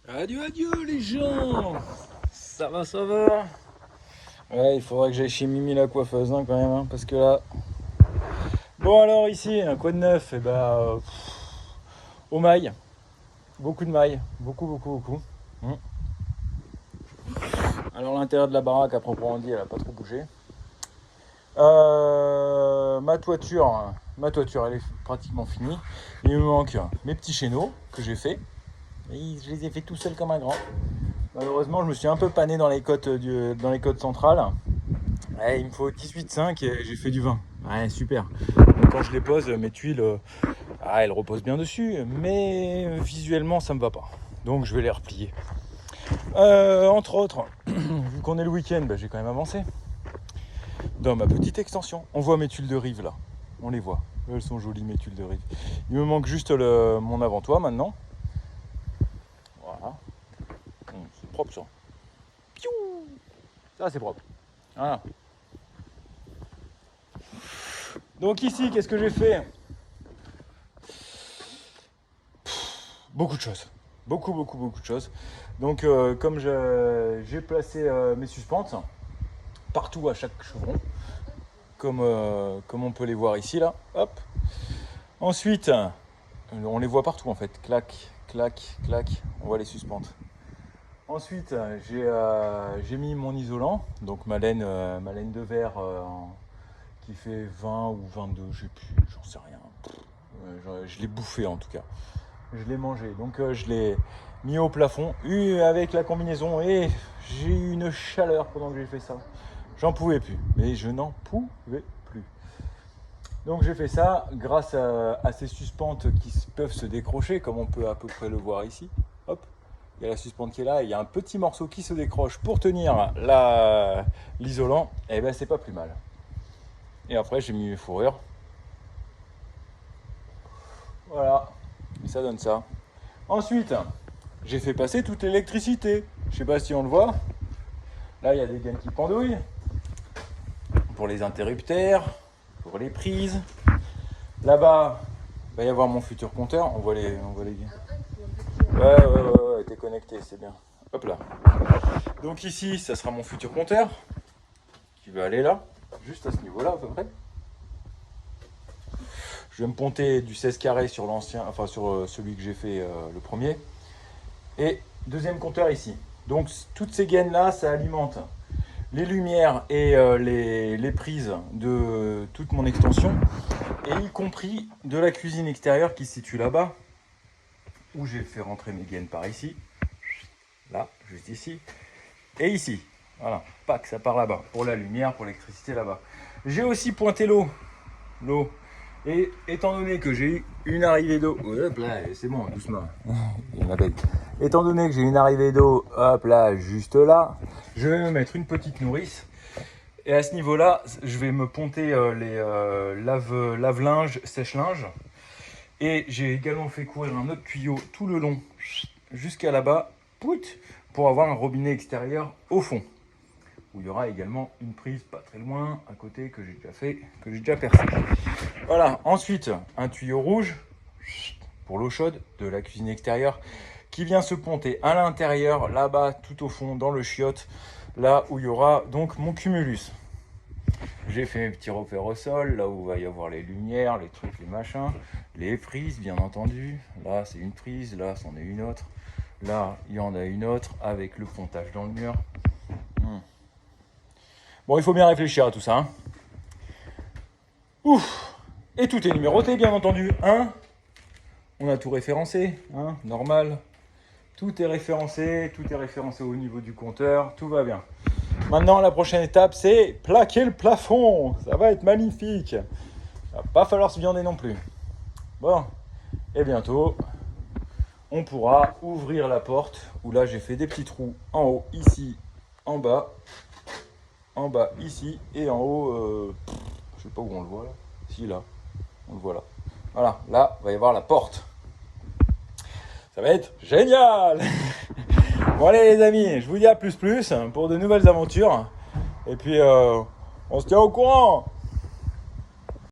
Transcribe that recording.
Adieu, adieu les gens. Ça va, ça va. Ouais, il faudrait que j'aille chez Mimi la coiffeuse hein, quand même, hein, parce que là... Bon alors ici, quoi de neuf? Au mail. Beaucoup de mailles. Beaucoup. Hmm. Alors l'intérieur de la baraque, à proprement dit, elle a pas trop bougé. Ma toiture, elle est pratiquement finie. Il me manque mes petits chéneaux que j'ai fait. Et je les ai fait tout seul comme un grand. Malheureusement, je me suis un peu pané dans les côtes, dans les côtes centrales. Ouais, il me faut 18,5 et j'ai fait du 20. Ouais, super. Donc, quand je les pose, mes tuiles, elles reposent bien dessus, mais visuellement, ça me va pas. Donc, je vais les replier. Entre autres, vu qu'on est le week-end, j'ai quand même avancé. Dans ma petite extension, on voit mes tuiles de rive là. On les voit. Elles sont jolies, mes tuiles de rive. Il me manque juste mon avant-toit maintenant. Voilà. C'est propre ça. Piou, ça c'est propre. Voilà. Donc ici, qu'est-ce que j'ai fait? Beaucoup de choses. Beaucoup de choses. Donc comme j'ai placé mes suspentes partout à chaque chevron, comme on peut les voir ici là. Hop. Ensuite, on les voit partout en fait. Clac, clac, clac. On voit les suspentes. Ensuite, j'ai mis mon isolant, donc ma laine de verre qui fait 20 ou 22, je sais plus, j'en sais rien. Je l'ai bouffé en tout cas. Je l'ai mangé, donc je l'ai mis au plafond avec la combinaison et j'ai eu une chaleur pendant que j'ai fait ça. J'en pouvais plus, mais je n'en pouvais plus. Donc j'ai fait ça grâce à ces suspentes qui peuvent se décrocher, comme on peut à peu près le voir ici. Hop, il y a la suspente qui est là, il y a un petit morceau qui se décroche pour tenir l'isolant, et ben c'est pas plus mal. Et après j'ai mis mes fourrures. Voilà, et ça donne ça. Ensuite, j'ai fait passer toute l'électricité. Je sais pas si on le voit. Là, il y a des gaines qui pendouillent. Pour les interrupteurs, pour les prises. Là-bas, il va y avoir mon futur compteur. On voit les gaines. Ouais, t'es connecté, c'est bien. Hop là. Donc ici, ça sera mon futur compteur. Qui va aller là. Juste à ce niveau-là, à peu près. Je vais me ponter du 16 carré sur l'ancien, enfin sur celui que j'ai fait le premier. Et deuxième compteur ici. Donc toutes ces gaines là, ça alimente les lumières et les prises de toute mon extension. Et y compris de la cuisine extérieure qui se situe là-bas. Où j'ai fait rentrer mes gaines par ici. Là, juste ici. Et ici. Voilà, pack, ça part là-bas. Pour la lumière, pour l'électricité là-bas. J'ai aussi pointé l'eau. Et étant donné que j'ai eu une arrivée d'eau, hop là, c'est bon, doucement, il m'appelle. Étant donné que j'ai une arrivée d'eau, hop là, juste là, je vais me mettre une petite nourrice. Et à ce niveau-là, je vais me ponter les lave-linge, sèche-linge. Et j'ai également fait courir un autre tuyau tout le long, jusqu'à là-bas, pour avoir un robinet extérieur au fond. Où il y aura également une prise pas très loin, à côté, que j'ai déjà fait, que j'ai déjà percé. Voilà, ensuite, un tuyau rouge pour l'eau chaude de la cuisine extérieure qui vient se ponter à l'intérieur, là-bas, tout au fond, dans le chiotte, là où il y aura donc mon cumulus. J'ai fait mes petits repères au sol, là où il va y avoir les lumières, les trucs, les machins, les prises, bien entendu. Là, c'est une prise, là, c'en est une autre. Là, il y en a une autre avec le pontage dans le mur. Bon, il faut bien réfléchir à tout ça. Hein. Ouf. Et tout est numéroté, bien entendu. Hein, on a tout référencé, hein, normal. Tout est référencé au niveau du compteur, tout va bien. Maintenant, la prochaine étape, c'est plaquer le plafond. Ça va être magnifique. Il va pas falloir se viander non plus. Bon, et bientôt, on pourra ouvrir la porte, où là, j'ai fait des petits trous en haut, ici, en bas, ici, et en haut, je sais pas où on le voit là. Si, là, on le voit là. Voilà, là, il va y avoir la porte. Ça va être génial. Bon allez les amis, je vous dis à plus pour de nouvelles aventures. Et puis, on se tient au courant.